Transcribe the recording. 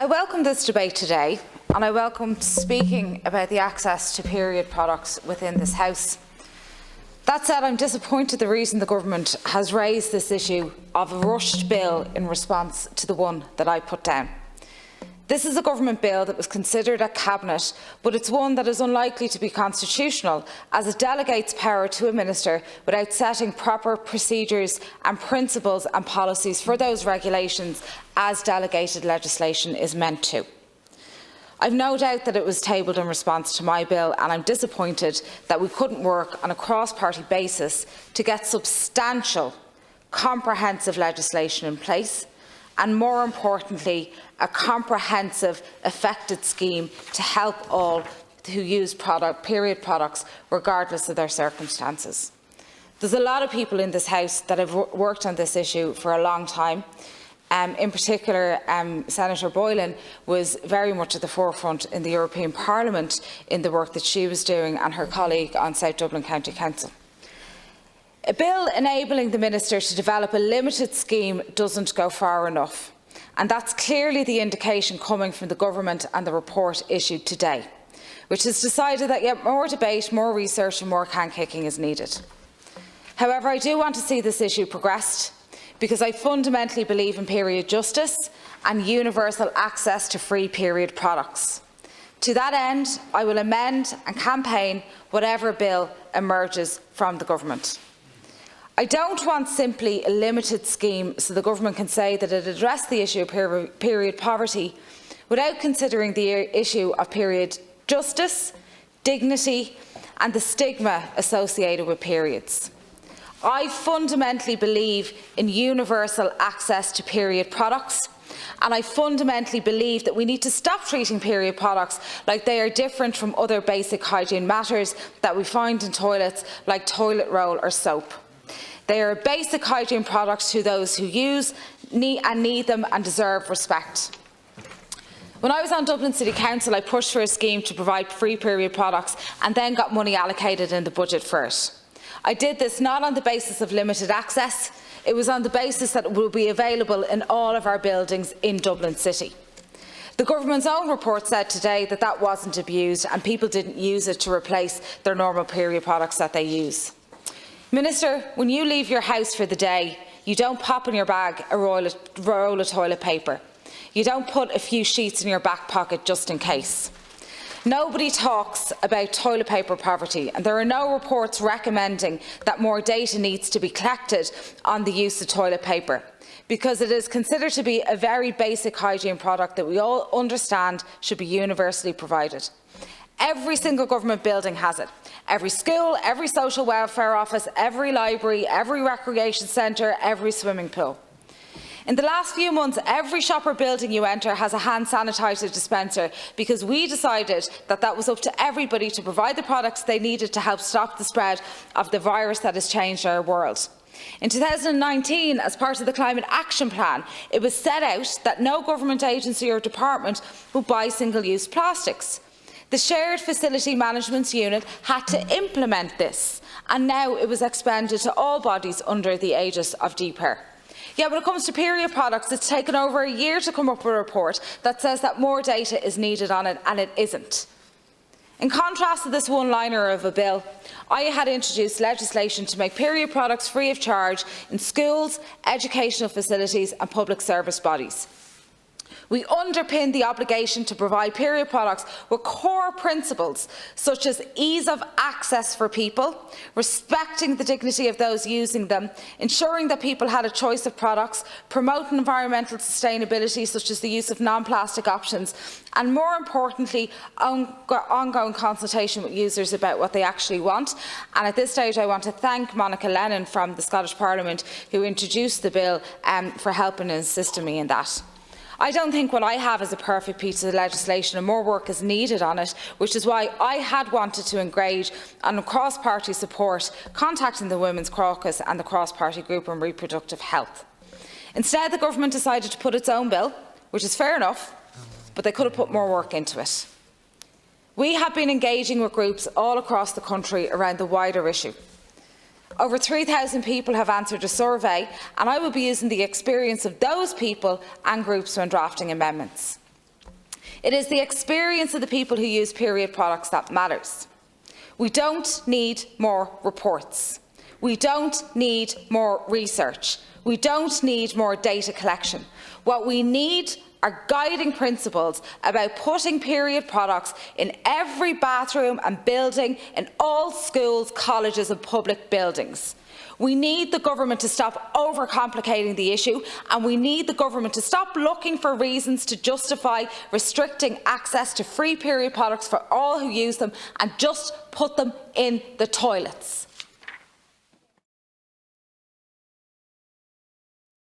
I welcome this debate today, and I welcome speaking about the access to period products within this House. That said, I'm disappointed the reason the Government has raised this issue of a rushed bill in response to the one that I put down. This is a Government bill that was considered at Cabinet, but it's one that is unlikely to be constitutional, as it delegates power to a minister without setting proper procedures and principles and policies for those regulations, as delegated legislation is meant to. I've no doubt that it was tabled in response to my bill, and I'm disappointed that we couldn't work on a cross-party basis to get substantial, comprehensive legislation in place, and more importantly, a comprehensive, effective scheme to help all who use period products, regardless of their circumstances. There's a lot of people in this House that have worked on this issue for a long time. In particular, Senator Boylan was very much at the forefront in the European Parliament in the work that she was doing, and her colleague on South Dublin County Council. A bill enabling the Minister to develop a limited scheme doesn't go far enough, and that's clearly the indication coming from the Government and the report issued today, which has decided that yet more debate, more research and more can-kicking is needed. However, I do want to see this issue progressed, because I fundamentally believe in period justice and universal access to free period products. To that end, I will amend and campaign whatever bill emerges from the Government. I don't want simply a limited scheme so the Government can say that it addressed the issue of period poverty without considering the issue of period justice, dignity and the stigma associated with periods. I fundamentally believe in universal access to period products, and I fundamentally believe that we need to stop treating period products like they are different from other basic hygiene matters that we find in toilets, like toilet roll or soap. They are basic hygiene products to those who use, need them and deserve respect. When I was on Dublin City Council, I pushed for a scheme to provide free period products and then got money allocated in the budget for it. I did this not on the basis of limited access, it was on the basis that it will be available in all of our buildings in Dublin City. The Government's own report said today that that wasn't abused and people didn't use it to replace their normal period products that they use. Minister, when you leave your house for the day, you don't pop in your bag a roll of toilet paper. You don't put a few sheets in your back pocket just in case. Nobody talks about toilet paper poverty, and there are no reports recommending that more data needs to be collected on the use of toilet paper, because it is considered to be a very basic hygiene product that we all understand should be universally provided. Every single Government building has it. Every school, every social welfare office, every library, every recreation centre, every swimming pool. In the last few months, every shop or building you enter has a hand sanitizer dispenser, because we decided that that was up to everybody to provide the products they needed to help stop the spread of the virus that has changed our world. In 2019, as part of the Climate Action Plan, it was set out that no Government agency or department would buy single-use plastics. The Shared Facility Management Unit had to implement this, and now it was expanded to all bodies under the aegis of DPER. Yet when it comes to period products, it's taken over a year to come up with a report that says that more data is needed on it, and it isn't. In contrast to this one-liner of a bill, I had introduced legislation to make period products free of charge in schools, educational facilities and public service bodies. We underpin the obligation to provide period products with core principles such as ease of access for people, respecting the dignity of those using them, ensuring that people had a choice of products, promoting environmental sustainability such as the use of non-plastic options, and more importantly, ongoing consultation with users about what they actually want. And at this stage I want to thank Monica Lennon from the Scottish Parliament, who introduced the bill, for helping and assisting me in that. I don't think what I have is a perfect piece of legislation, and more work is needed on it, which is why I had wanted to engage on cross-party support, contacting the Women's Caucus and the cross-party group on reproductive health. Instead, the Government decided to put its own bill, which is fair enough, but they could have put more work into it. We have been engaging with groups all across the country around the wider issue. Over 3,000 people have answered a survey, and I will be using the experience of those people and groups when drafting amendments. It is the experience of the people who use period products that matters. We don't need more reports. We don't need more research. We don't need more data collection. What we need are guiding principles about putting period products in every bathroom and building in all schools, colleges and public buildings. We need the government to stop overcomplicating the issue, and we need the government to stop looking for reasons to justify restricting access to free period products for all who use them and just put them in the toilets.